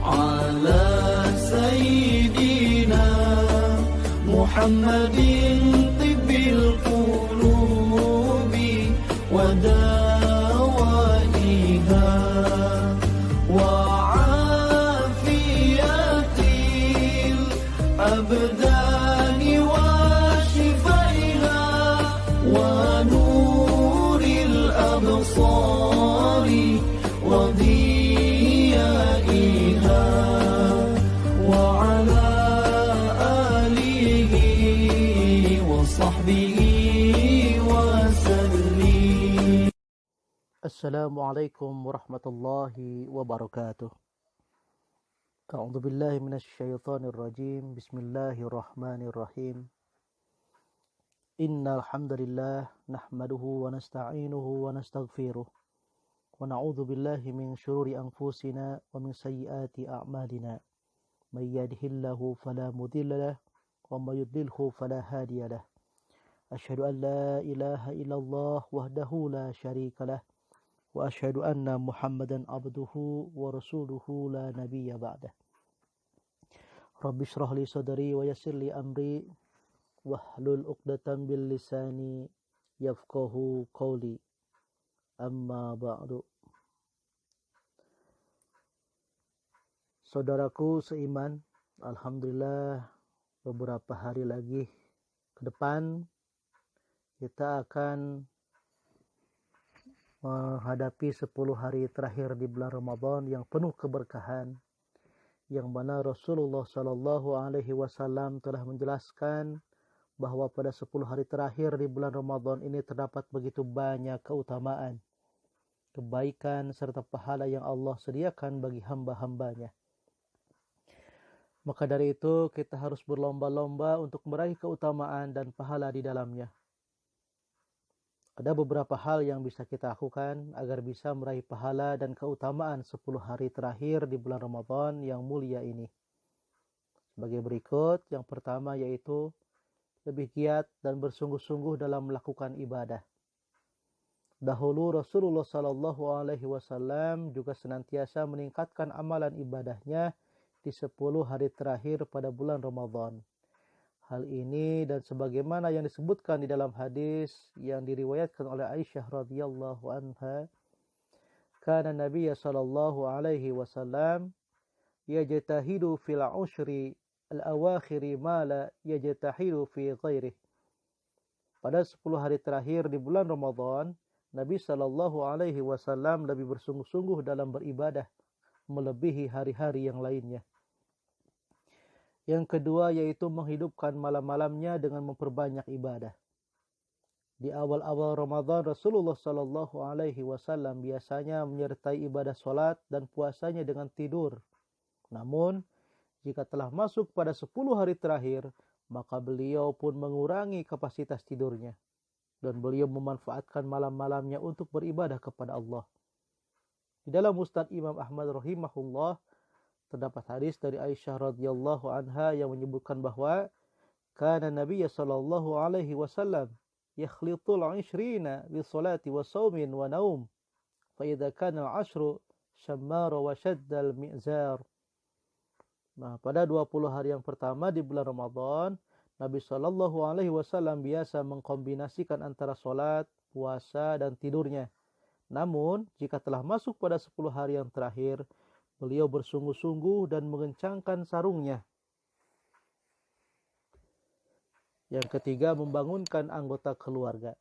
على سيدنا محمد طب القلوب ودوائها وعافية الأبدان وشفائها ونور الأبصار وضيائها وعلى آله وصحبه وسلم. Assalamualaikum warahmatullahi wabarakatuh. A'udzu billahi minasyaitonir rajim. Bismillahirrahmanirrahim. Innal hamdalillah nahmaduhu wa nasta'inuhu wa nastaghfiruh wa na'udzu billahi min shururi anfusina wa min sayyiati a'malina. May yahdihillahu fala mudilla lahu wa may yudlilhu fala hadiya lahu. Asyhadu an la ilaha illallah wahdahu la syarika lahu wa asyhadu anna Muhammadan abduhu wa rasuluhu la nabiyya ba'dah. Rabbi shrah li sadri wa yassir li amri wahlul 'uqdatam bil lisani yafqahu qawli. Amma ba'du. Saudaraku seiman, alhamdulillah beberapa hari lagi ke depan kita akan menghadapi 10 hari terakhir di bulan Ramadan yang penuh keberkahan, yang mana Rasulullah Shallallahu Alaihi Wasallam telah menjelaskan bahwa pada 10 hari terakhir di bulan Ramadan ini terdapat begitu banyak keutamaan, kebaikan serta pahala yang Allah sediakan bagi hamba-hambanya. Maka dari itu kita harus berlomba-lomba untuk meraih keutamaan dan pahala di dalamnya. Ada beberapa hal yang bisa kita lakukan agar bisa meraih pahala dan keutamaan 10 hari terakhir di bulan Ramadan yang mulia ini. Sebagai berikut, yang pertama yaitu lebih giat dan bersungguh-sungguh dalam melakukan ibadah. Dahulu Rasulullah Shallallahu Alaihi Wasallam juga senantiasa meningkatkan amalan ibadahnya di 10 hari terakhir pada bulan Ramadan. Hal ini dan sebagaimana yang disebutkan di dalam hadis yang diriwayatkan oleh Aisyah radhiyallahu anha, kana Nabiy sallallahu alaihi wasallam yajtahidu fil ushri al-awakhir ma la yajtahidu fi ghairih. Pada 10 hari terakhir di bulan Ramadan, Nabi sallallahu alaihi wasallam lebih bersungguh-sungguh dalam beribadah melebihi hari-hari yang lainnya. Yang kedua yaitu menghidupkan malam-malamnya dengan memperbanyak ibadah. Di awal-awal Ramadan, Rasulullah Shallallahu Alaihi Wasallam biasanya menyertai ibadah sholat dan puasanya dengan tidur. Namun, jika telah masuk pada 10 hari terakhir, maka beliau pun mengurangi kapasitas tidurnya. Dan beliau memanfaatkan malam-malamnya untuk beribadah kepada Allah. Di dalam Musnad Imam Ahmad rahimahullah, terdapat hadis dari Aisyah radhiyallahu anha yang menyebutkan bahwa kana Nabiy sallallahu alaihi wasallam yakhlitul 'ishrina bi salati wa shaumin wa naum fa idza kana al-'ashru shammara wa shadda al-mi'zar. Nah, pada 20 hari yang pertama di bulan Ramadan, Nabi sallallahu alaihi wasallam biasa mengkombinasikan antara salat, puasa dan tidurnya. Namun, jika telah masuk pada 10 hari yang terakhir, beliau bersungguh-sungguh dan mengencangkan sarungnya. Yang ketiga, membangunkan anggota keluarga.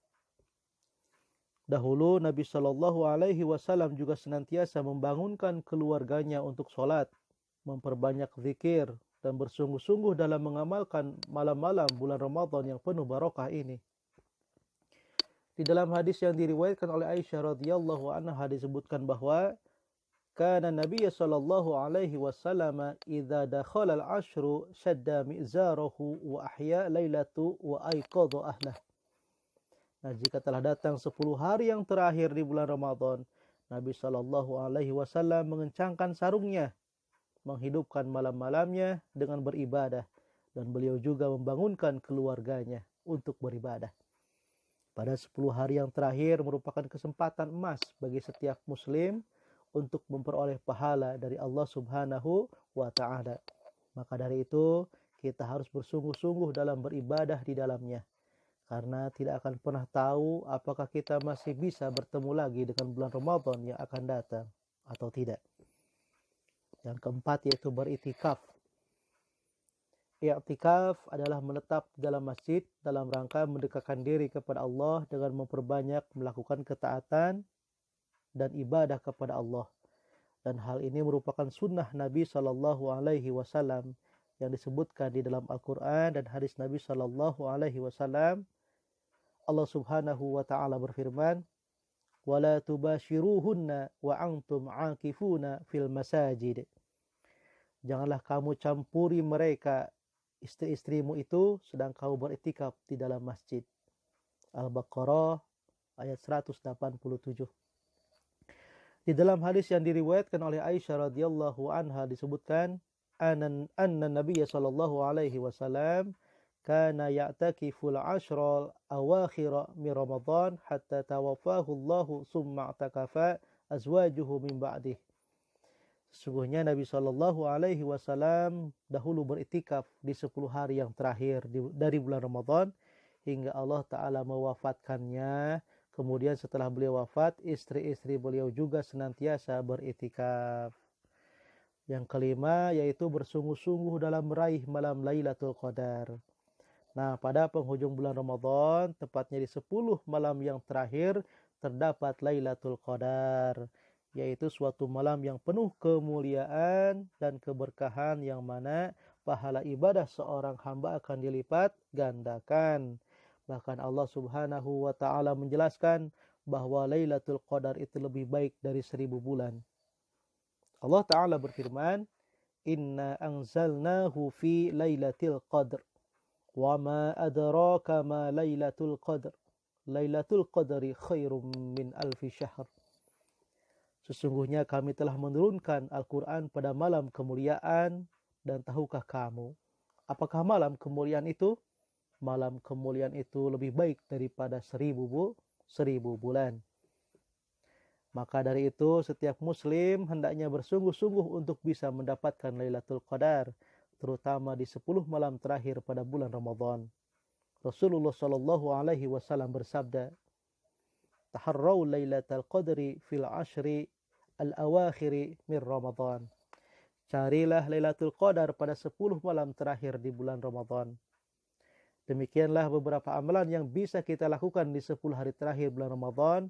Dahulu Nabi Shallallahu Alaihi Wasallam juga senantiasa membangunkan keluarganya untuk sholat, memperbanyak zikir, dan bersungguh-sungguh dalam mengamalkan malam-malam bulan Ramadan yang penuh barokah ini. Di dalam hadis yang diriwayatkan oleh Aisyah radhiyallahu anha disebutkan bahwa kana Nabiy sallallahu alaihi wasallam idza dakhala al-'ashru shadda mi'zarahu wa ahya lailatu wa aiqadha ahlah. Nah, jika telah datang 10 hari yang terakhir di bulan Ramadan, Nabi sallallahu alaihi wasallam mengencangkan sarungnya, menghidupkan malam-malamnya dengan beribadah, dan beliau juga membangunkan keluarganya untuk beribadah. Pada 10 hari yang terakhir merupakan kesempatan emas bagi setiap muslim untuk memperoleh pahala dari Allah Subhanahu wa Ta'ala. Maka dari itu kita harus bersungguh-sungguh dalam beribadah di dalamnya, karena tidak akan pernah tahu apakah kita masih bisa bertemu lagi dengan bulan Ramadan yang akan datang atau tidak. Yang keempat yaitu beritikaf. I'tikaf adalah menetap dalam masjid dalam rangka mendekatkan diri kepada Allah dengan memperbanyak melakukan ketaatan dan ibadah kepada Allah. Dan hal ini merupakan sunnah Nabi Shallallahu Alaihi Wasallam yang disebutkan di dalam Al-Quran dan hadis Nabi Shallallahu Alaihi Wasallam. Allah Subhanahu wa Ta'ala berfirman, "Wala tubashiruhunna wa antum aakifuna fil masajid." Janganlah kamu campuri mereka, istri-istrimu itu, sedang kamu beriktikaf di dalam masjid. Al-Baqarah ayat 187. Di dalam hadis yang diriwayatkan oleh Aisyah radhiyallahu anha disebutkan, anna Nabiy sallallahu alaihi wasallam kana ya'takiful ashral awakhir min Ramadan hatta tawaffahu Allah summa i'takafa azwajuhu min ba'dih. Sesungguhnya Nabi Shallallahu Alaihi Wasallam dahulu beriktikaf di 10 hari yang terakhir dari bulan Ramadan hingga Allah Ta'ala mewafatkannya. Kemudian setelah beliau wafat, istri-istri beliau juga senantiasa beriktikaf. Yang kelima yaitu bersungguh-sungguh dalam meraih malam Lailatul Qadar. Nah, pada penghujung bulan Ramadan, tepatnya di 10 malam yang terakhir, terdapat Lailatul Qadar, yaitu suatu malam yang penuh kemuliaan dan keberkahan yang mana pahala ibadah seorang hamba akan dilipat gandakan. Bahkan Allah Subhanahu wa Ta'ala menjelaskan bahwa Lailatul Qadar itu lebih baik dari 1000 bulan. Allah Ta'ala berfirman, "Inna anzalnahu fi Lailatul Qadr, wa ma adraka ma Lailatul Qadr. Lailatul Qadri khairum min alfi syahr." Sesungguhnya kami telah menurunkan Al-Quran pada malam kemuliaan, dan tahukah kamu apakah malam kemuliaan itu? Malam kemuliaan itu lebih baik daripada 1000 bulan. Maka dari itu setiap muslim hendaknya bersungguh-sungguh untuk bisa mendapatkan Lailatul Qadar, terutama di 10 malam terakhir pada bulan Ramadan. Rasulullah Shallallahu Alaihi Wasallam bersabda, "Taharraw Lailatul Qadri fil ashri al-awakhiri min Ramadan." Carilah Lailatul Qadar pada 10 malam terakhir di bulan Ramadan. Demikianlah beberapa amalan yang bisa kita lakukan di 10 hari terakhir bulan Ramadan.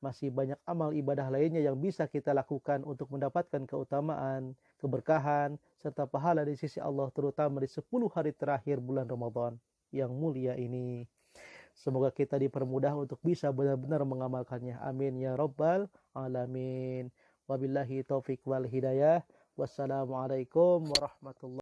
Masih banyak amal ibadah lainnya yang bisa kita lakukan untuk mendapatkan keutamaan, keberkahan, serta pahala di sisi Allah, terutama di 10 hari terakhir bulan Ramadan yang mulia ini. Semoga kita dipermudah untuk bisa benar-benar mengamalkannya. Amin ya rabbal alamin. Wabillahi taufik wal hidayah. Wassalamualaikum warahmatullahi wabarakatuh.